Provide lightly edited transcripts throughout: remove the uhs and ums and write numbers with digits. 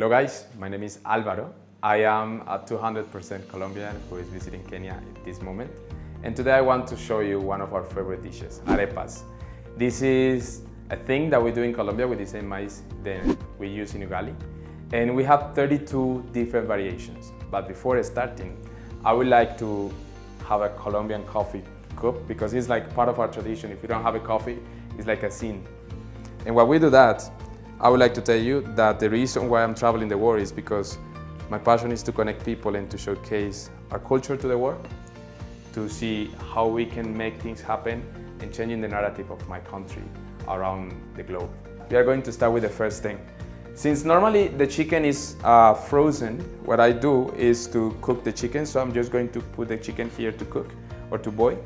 Hello guys, my name is Alvaro. I am a 200% Colombian who is visiting Kenya at this moment. And today I want to show you one of our favorite dishes, arepas. This is a thing that we do in Colombia with the same maize that we use in Ugali. And we have 32 different variations. But before starting, I would like to have a Colombian coffee cup because it's like part of our tradition. If you don't have a coffee, it's like a sin. And while we do that, I would like to tell you that the reason why I'm traveling the world is because my passion is to connect people and to showcase our culture to the world, to see how we can make things happen and changing the narrative of my country around the globe. We are going to start with the first thing. Since normally the chicken is frozen, what I do is to cook the chicken. So I'm just going to put the chicken here to cook or to boil.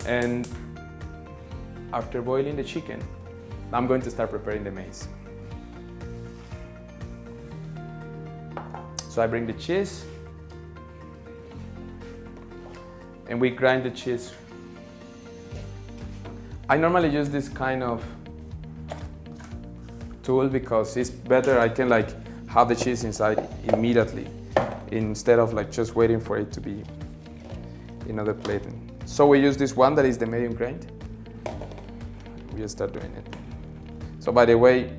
And after boiling the chicken, I'm going to start preparing the maize. So I bring the cheese and we grind the cheese. I normally use this kind of tool because it's better. I can like have the cheese inside immediately instead of like just waiting for it to be in other plate. So we use this one that is the medium grind. We just start doing it. So by the way,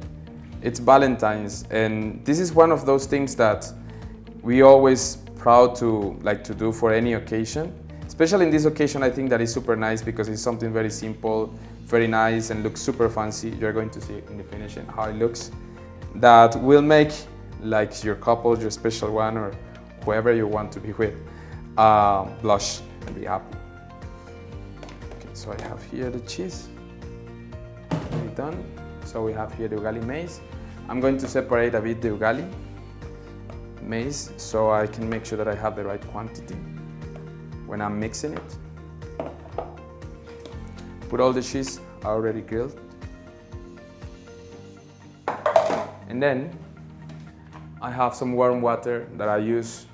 it's Valentine's, and this is one of those things that we always proud to do for any occasion. Especially in this occasion, I think that is super nice because it's something very simple, very nice, and looks super fancy. You're going to see in the finishing how it looks. That will make like your couple, your special one, or whoever you want to be with, blush and be happy. Okay, so I have here the cheese. Already done. So we have here the ugali maize. I'm going to separate a bit the ugali maize so I can make sure that I have the right quantity when I'm mixing it. Put all the cheese already grilled. And then I have some warm water that I use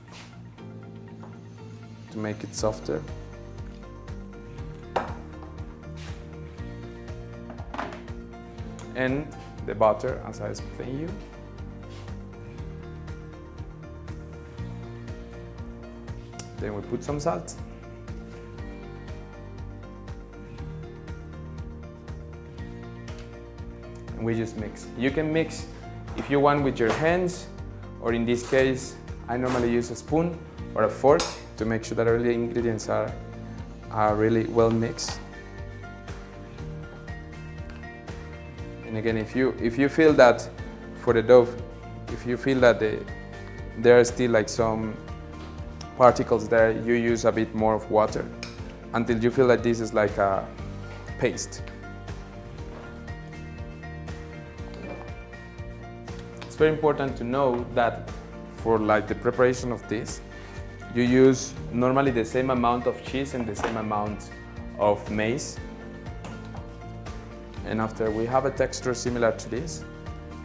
to make it softer. And the butter, as I explained you. Then we put some salt. And we just mix. You can mix if you want with your hands, or in this case, I normally use a spoon or a fork to make sure that all the ingredients are really well mixed. And again, if you feel that for the dough, if you feel that there are still like some particles there, you use a bit more of water until you feel that this is like a paste. It's very important to know that for like the preparation of this, you use normally the same amount of cheese and the same amount of maize. And after we have a texture similar to this,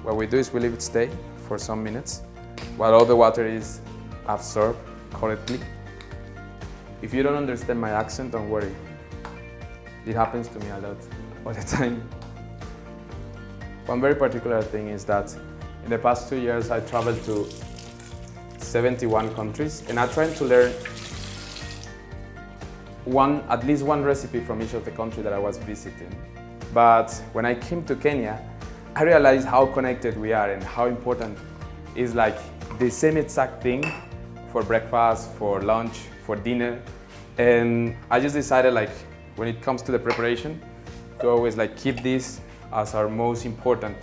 what we do is we leave it stay for some minutes while all the water is absorbed correctly. If you don't understand my accent, don't worry. It happens to me a lot all the time. One very particular thing is that in the past 2 years I traveled to 71 countries and I tried to learn at least one recipe from each of the countries that I was visiting. But when I came to Kenya, I realized how connected we are and how important is like the same exact thing for breakfast, for lunch, for dinner. And I just decided like when it comes to the preparation to always like keep this as our most important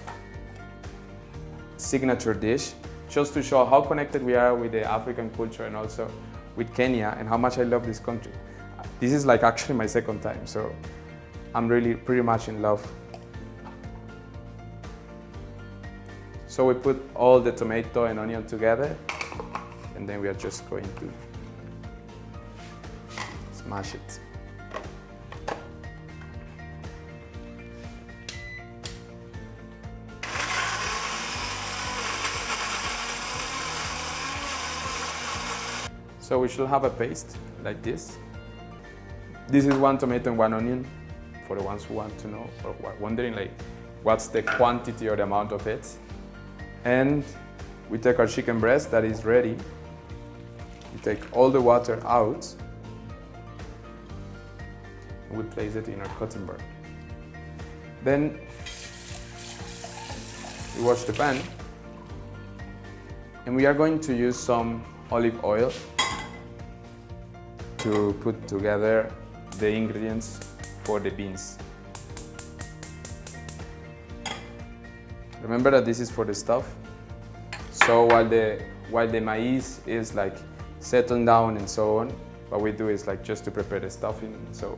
signature dish, just to show how connected we are with the African culture and also with Kenya and how much I love this country. This is like actually my second time, so I'm really pretty much in love. So we put all the tomato and onion together, and then we are just going to smash it. So we should have a paste like this. This is 1 tomato and 1 onion, for the ones who want to know or wondering like what's the quantity or the amount of it. And We take our chicken breast that is ready. We take all the water out. And we place it in our cutting board. Then we wash the pan. And we are going to use some olive oil to put together the ingredients for the beans. Remember that this is for the stuff. So while the maize is like settling down and so on, what we do is like just to prepare the stuffing. So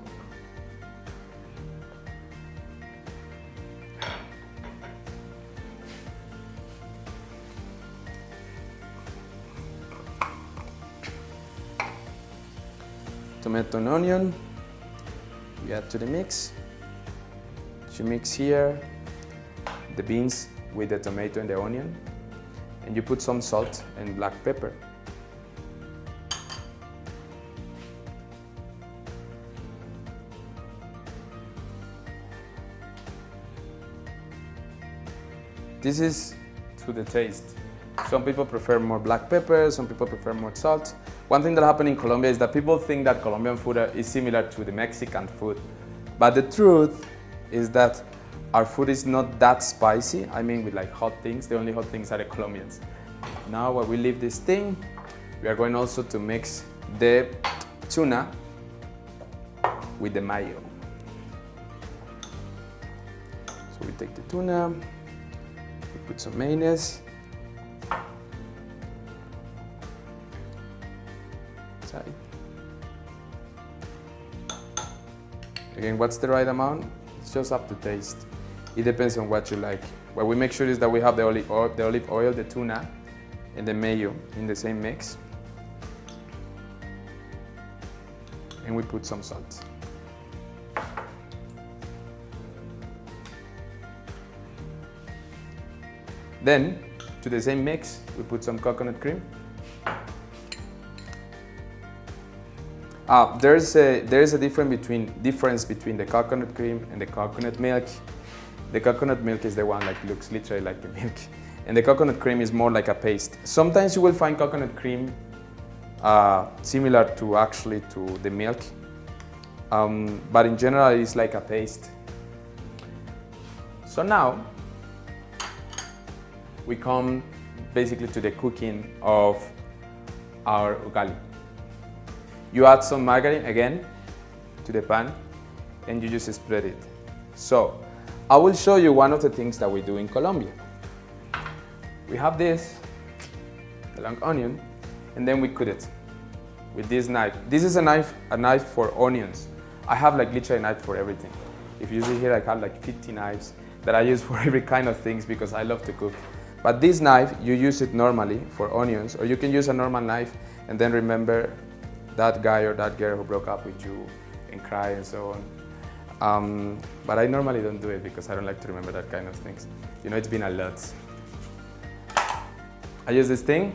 tomato and onion, we add to the mix. You mix here the beans with the tomato and the onion, and you put some salt and black pepper. This is to the taste. Some people prefer more black pepper, some people prefer more salt. One thing that happened in Colombia is that people think that Colombian food is similar to the Mexican food. But the truth is that our food is not that spicy. I mean, with like hot things. The only hot things are the Colombians. Now, while we leave this thing, we are going also to mix the tuna with the mayo. So we take the tuna, we put some mayonnaise. Again, what's the right amount? It's just up to taste. It depends on what you like. What we make sure is that we have the olive oil, the tuna, and the mayo in the same mix. And we put some salt. Then, to the same mix, we put some coconut cream. There's a difference between the coconut cream and the coconut milk. The coconut milk is the one that looks literally like the milk, and the coconut cream is more like a paste. Sometimes you will find coconut cream similar to the milk, but in general it's like a paste. So now we come basically to the cooking of our ugali. You add some margarine again to the pan and you just spread it. So I will show you one of the things that we do in Colombia. We have this, the long onion, and then we cut it with this knife. This is a knife for onions. I have like literally a knife for everything. If you see here, I have like 50 knives that I use for every kind of things because I love to cook. But this knife, you use it normally for onions, or you can use a normal knife and then remember that guy or that girl who broke up with you and cry and so on. But I normally don't do it because I don't like to remember that kind of things. You know, it's been a lot. I use this thing,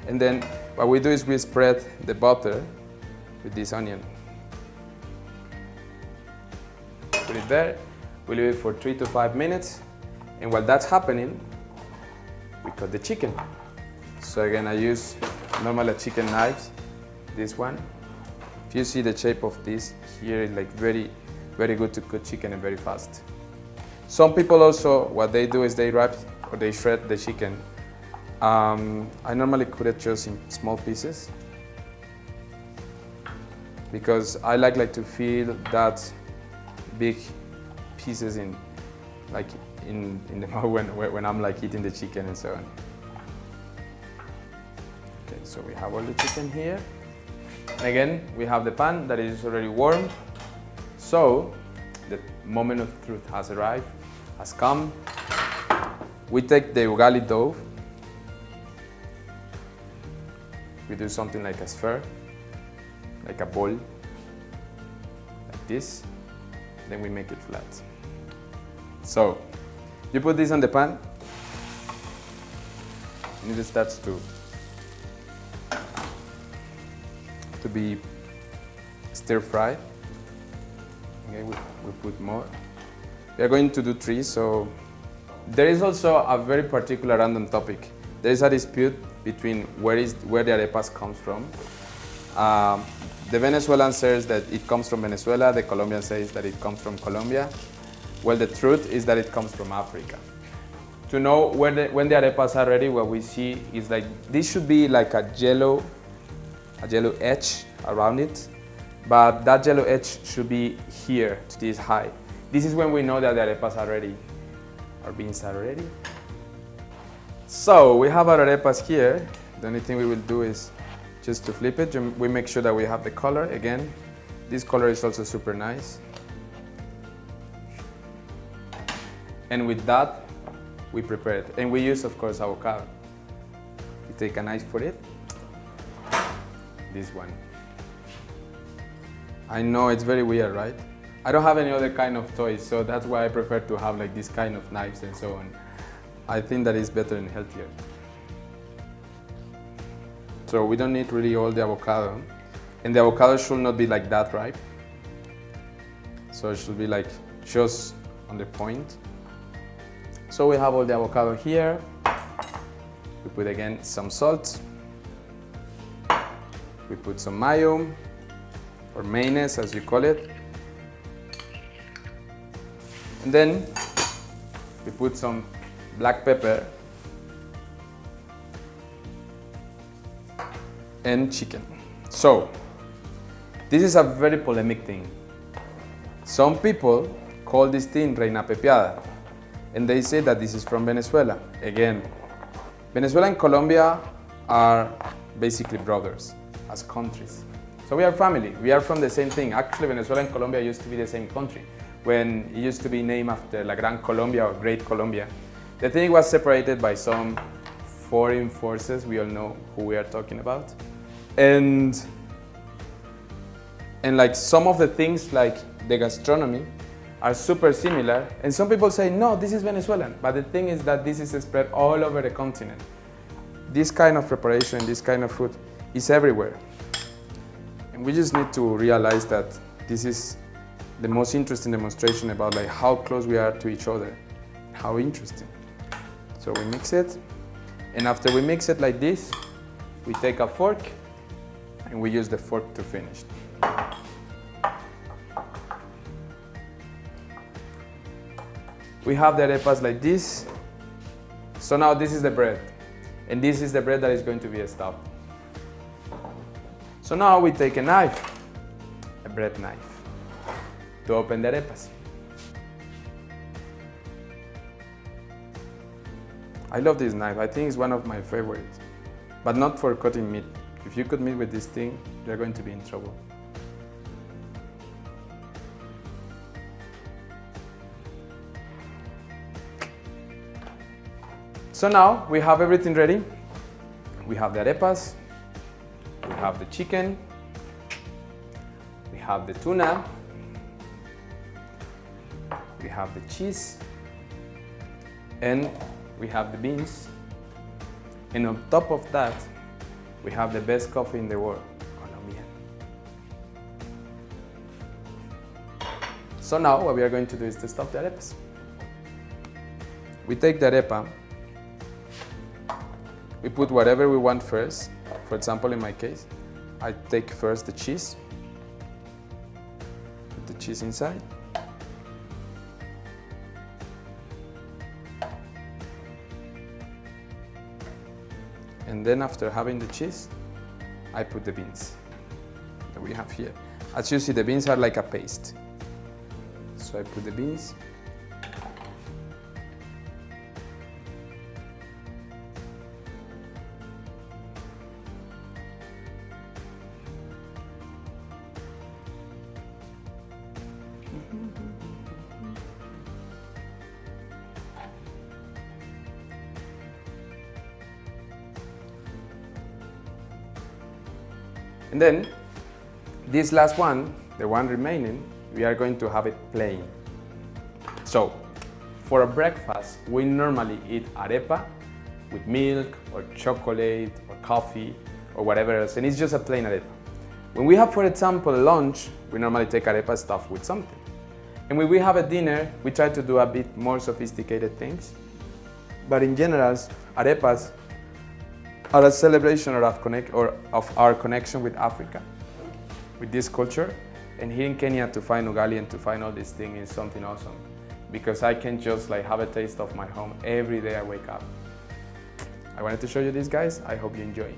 and then what we do is we spread the butter with this onion. Put it there, we leave it for 3 to 5 minutes, and while that's happening, we cut the chicken. So again, I use normal chicken knives. This one, if you see the shape of this here, it's like very good to cut chicken and very fast. Some people also, what they do is they wrap or they shred the chicken. I normally cut it just in small pieces because I like to feel that big pieces in the mouth when I'm like eating the chicken and so on. Okay, so we have all the chicken here. And again, we have the pan that is already warm. So the moment of truth has come. We take the ugali dough. We do something like a sphere, like a ball, like this. Then we make it flat. So you put this on the pan, and it starts to be stir fried. Okay, we put more. We are going to do 3, so there is also a very particular random topic there is a dispute between where the arepas comes from. The Venezuelan says that it comes from Venezuela, the Colombian says that it comes from Colombia. Well, the truth is that it comes from Africa. To know when the arepas are ready, what we see is like, this should be like a yellow edge around it, but that yellow edge should be here to this high. This is when we know that the arepas are ready. Our beans are ready. So we have our arepas here. The only thing we will do is just to flip it. We make sure that we have the color. Again, this color is also super nice. And with that, we prepare it. And we use, of course, avocado. We take a knife for it. This one. I know it's very weird, right? I don't have any other kind of toys, so that's why I prefer to have like this kind of knives and so on. I think that is better and healthier. So we don't need really all the avocado. And the avocado should not be like that ripe. So it should be like just on the point. So we have all the avocado here. We put again some salt. We put some mayo, or mayonnaise as you call it. And then we put some black pepper and chicken. So this is a very polemic thing. Some people call this thing reina pepiada, and they say that this is from Venezuela. Again, Venezuela and Colombia are basically brothers as countries. So we are family, we are from the same thing. Actually, Venezuela and Colombia used to be the same country when it used to be named after La Gran Colombia or Great Colombia. The thing was separated by some foreign forces, we all know who we are talking about. And like some of the things like the gastronomy are super similar, and some people say, no, this is Venezuelan, but the thing is that this is spread all over the continent. This kind of preparation, this kind of food is everywhere. And we just need to realize that this is the most interesting demonstration about like how close we are to each other, how interesting. So we mix it, and after we mix it like this, we take a fork and we use the fork to finish. We have the arepas like this. So now this is the bread, and this is the bread that is going to be stuffed. So now we take a knife, a bread knife, to open the arepas. I love this knife. I think it's one of my favorites, but not for cutting meat. If you cut meat with this thing, you're going to be in trouble. So now we have everything ready. We have the arepas, we have the chicken, we have the tuna, we have the cheese, and we have the beans. And on top of that, we have the best coffee in the world, Colombian. So now what we are going to do is to stuff the arepas. We take the arepa, we put whatever we want first. For example, in my case, I take first the cheese, put the cheese inside, and then after having the cheese, I put the beans that we have here. As you see, the beans are like a paste. So I put the beans. And then this last one, the one remaining, we are going to have it plain. So for a breakfast, we normally eat arepa with milk or chocolate or coffee or whatever else, and it's just a plain arepa. When we have, for example, lunch, we normally take arepa stuffed with something. And when we have a dinner, we try to do a bit more sophisticated things. But in general, arepas are a celebration of our connection with Africa, with this culture. And here in Kenya, to find ugali and to find all these things is something awesome, because I can just like have a taste of my home every day I wake up. I wanted to show you this, guys. I hope you enjoy.